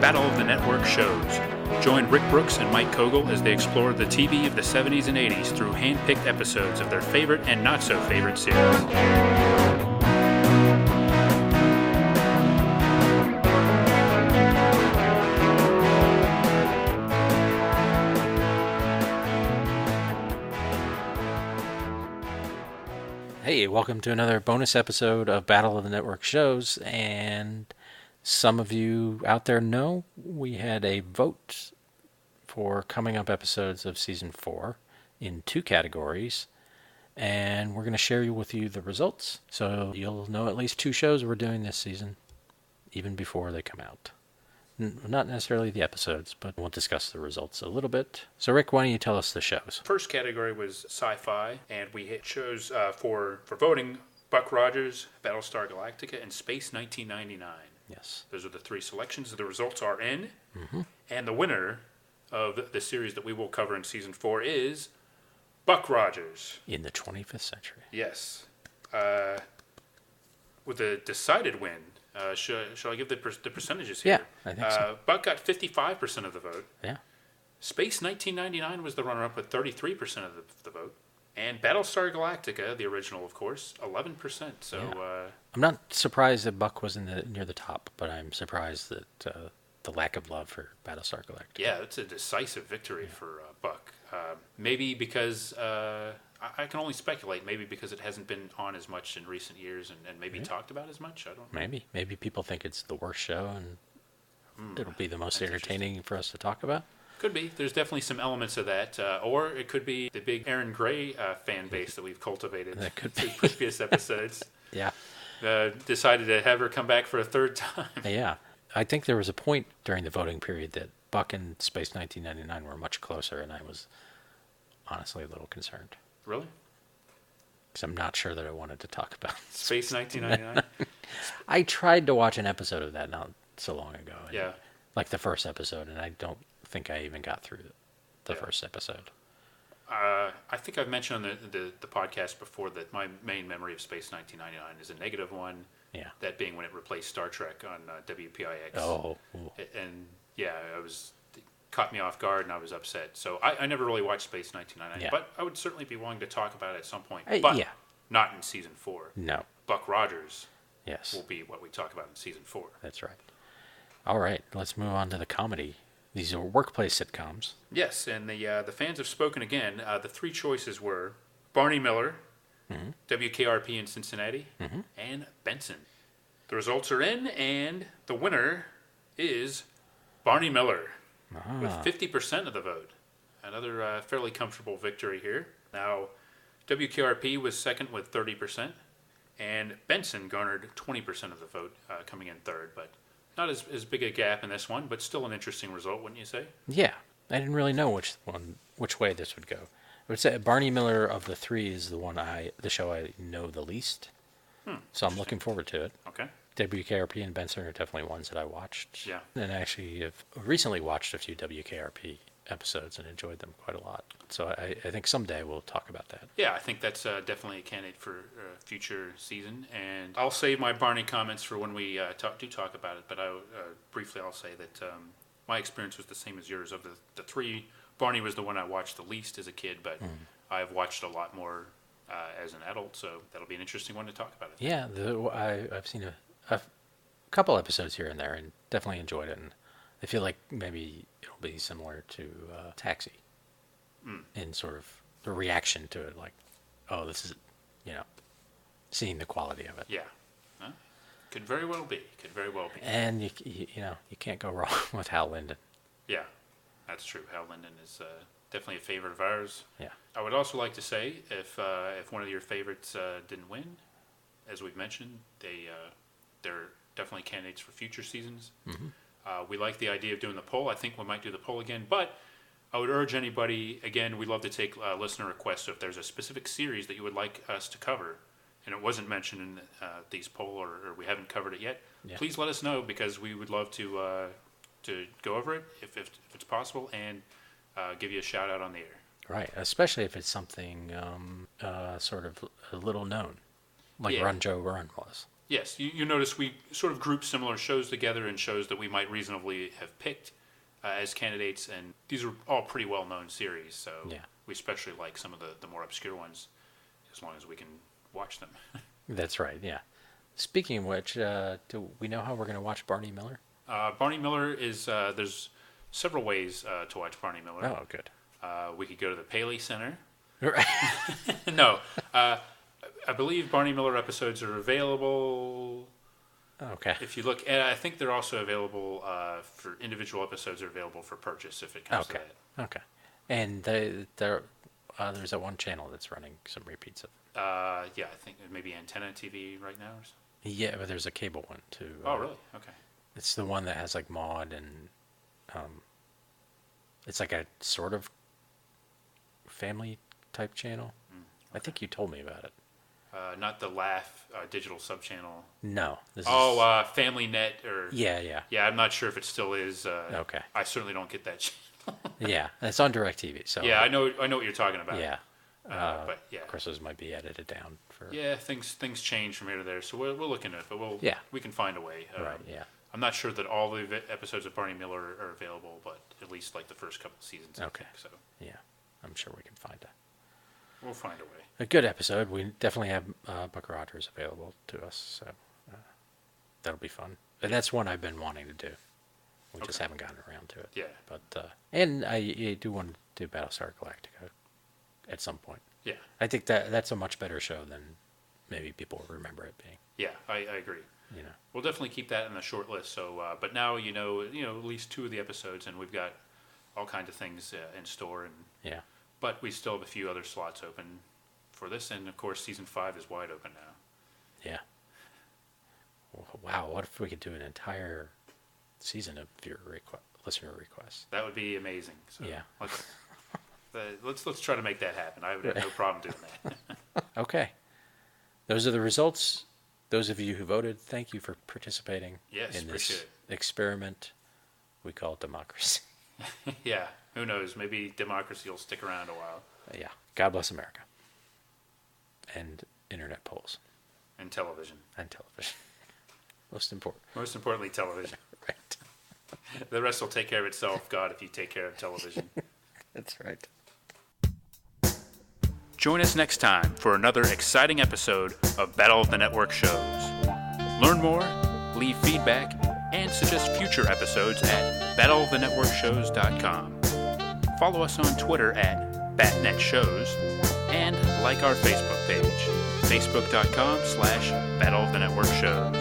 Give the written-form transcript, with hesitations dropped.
Battle of the Network shows. Join Rick Brooks and Mike Kogel as they explore the TV of the 70s and 80s through hand-picked episodes of their favorite and not-so-favorite series. Hey, welcome to another bonus episode of Battle of the Network shows, and some of you out there know we had a vote for coming up episodes of Season 4 in 2 categories, and we're going to share with you the results, so you'll know at least 2 shows we're doing this season, even before they come out. Not necessarily the episodes, but we'll discuss the results a little bit. So Rick, why don't you tell us the shows? First category was sci-fi, and we chose for voting Buck Rogers, Battlestar Galactica, and Space 1999. Yes. Those are the 3 selections. The results are in, and the winner of the series that we will cover in Season 4 is Buck Rogers. In the 25th century. Yes. With a decided win. Shall I give the percentages here? Yeah, I think so. Buck got 55% of the vote. Yeah. Space 1999 was the runner-up with 33% of the vote. And Battlestar Galactica, the original, of course, 11%. So I'm not surprised that Buck was near the top, but I'm surprised that the lack of love for Battlestar Galactica. Yeah, it's a decisive victory for Buck. Maybe because, I can only speculate, maybe because it hasn't been on as much in recent years and maybe talked about as much. I don't know. Maybe people think it's the worst show and it'll be the most entertaining for us to talk about. Could be. There's definitely some elements of that. Or it could be the big Aaron Gray fan base that we've cultivated through previous episodes. Yeah. Decided to have her come back for a third time. Yeah. I think there was a point during the voting period that Buck and Space 1999 were much closer, and I was honestly a little concerned. Really? Because I'm not sure that I wanted to talk about Space 1999? I tried to watch an episode of that not so long ago. Yeah. Like the first episode, and I don't think I even got through the first episode. I think I've mentioned on the podcast before that my main memory of Space 1999 is a negative one. Yeah. That being when it replaced Star Trek on WPIX. Oh. And yeah, it caught me off guard and I was upset. So I never really watched Space 1999, but I would certainly be willing to talk about it at some point. But not in Season 4. No. Buck Rogers will be what we talk about in Season 4. That's right. All right, let's move on to the comedy. These are workplace sitcoms. Yes, and the fans have spoken again. The 3 choices were Barney Miller, WKRP in Cincinnati, and Benson. The results are in, and the winner is Barney Miller with 50% of the vote. Another fairly comfortable victory here. Now, WKRP was second with 30%, and Benson garnered 20% of the vote, coming in third, but not as big a gap in this one, but still an interesting result, wouldn't you say? Yeah, I didn't really know which way this would go. I would say Barney Miller of the 3 is the show I know the least. So I'm looking forward to it. Okay. WKRP and Benson are definitely ones that I watched. Yeah. And I actually have recently watched a few WKRP episodes and enjoyed them quite a lot. So I think someday we'll talk about that. Yeah, I think that's definitely a candidate for a future season. And I'll save my Barney comments for when we do talk about it. But briefly I'll say that my experience was the same as yours. Of the 3, Barney was the one I watched the least as a kid, but I've watched a lot more as an adult. So that'll be an interesting one to talk about. Yeah, I've seen a couple episodes here and there and definitely enjoyed it. And I feel like maybe it'll be similar to Taxi in sort of the reaction to it, like, oh, this is, seeing the quality of it. Yeah. Could very well be. And you can't go wrong with Hal Linden. Yeah, that's true. Hal Linden is definitely a favorite of ours. Yeah. I would also like to say if one of your favorites didn't win, as we've mentioned, they're definitely candidates for future seasons. We like the idea of doing the poll. I think we might do the poll again, but I would urge anybody, again, we'd love to take listener requests. So if there's a specific series that you would like us to cover, and it wasn't mentioned in these poll or we haven't covered it yet, please let us know, because we would love to go over it if it's possible and give you a shout out on the air. Right, especially if it's something sort of a little known, like Run Joe Run was. Yes, you notice we sort of group similar shows together and shows that we might reasonably have picked as candidates, and these are all pretty well-known series, so we especially like some of the more obscure ones, as long as we can watch them. That's right, yeah. Speaking of which, do we know how we're going to watch Barney Miller? Barney Miller is, there's several ways to watch Barney Miller. Oh, good. We could go to the Paley Center. Right. No, I believe Barney Miller episodes are available. Okay. If you look, and I think they're also available for individual episodes are available for purchase if it comes to that. Okay. And there's that one channel that's running some repeats of it. Yeah, I think maybe Antenna TV right now or something. Yeah, but there's a cable one too. Oh, really? Okay. It's the one that has like Maude and it's like a sort of family type channel. Okay. I think you told me about it. Not the Laugh digital sub-channel. No. Family Net or... Yeah. Yeah, I'm not sure if it still is. Okay. I certainly don't get that channel. Yeah, it's on DirecTV. So yeah, I know what you're talking about. Yeah. But yeah. Of course, those might be edited down for... Yeah, things change from here to there, so we'll look into it, but we can find a way. Right, yeah. I'm not sure that all the episodes of Barney Miller are available, but at least like the first couple of seasons. Okay. So yeah, I'm sure we can find it. We'll find a way. A good episode. We definitely have Buck Rogers available to us, so that'll be fun. But that's one I've been wanting to do. We just haven't gotten around to it. Yeah. But and I do want to do Battlestar Galactica at some point. Yeah. I think that's a much better show than maybe people remember it being. Yeah, I agree. You know, we'll definitely keep that in the short list. So, but now you know at least 2 of the episodes, and we've got all kinds of things in store. And yeah. But we still have a few other slots open for this, and of course, season 5 is wide open now. Yeah. Wow, what if we could do an entire season of your listener requests? That would be amazing. So yeah. Let's try to make that happen. I would have no problem doing that. Okay. Those are the results. Those of you who voted, thank you for participating in this experiment we call democracy. Yeah, who knows? Maybe democracy will stick around a while. Yeah. God bless America. And internet polls. And television. Most important. Most importantly, television. Right. The rest will take care of itself, God, if you take care of television. That's right. Join us next time for another exciting episode of Battle of the Network Shows. Learn more, leave feedback, and suggest future episodes at battleofthenetworkshows.com. Follow us on Twitter at BatNetShows, and like our Facebook page, facebook.com/Battle of the Network Shows.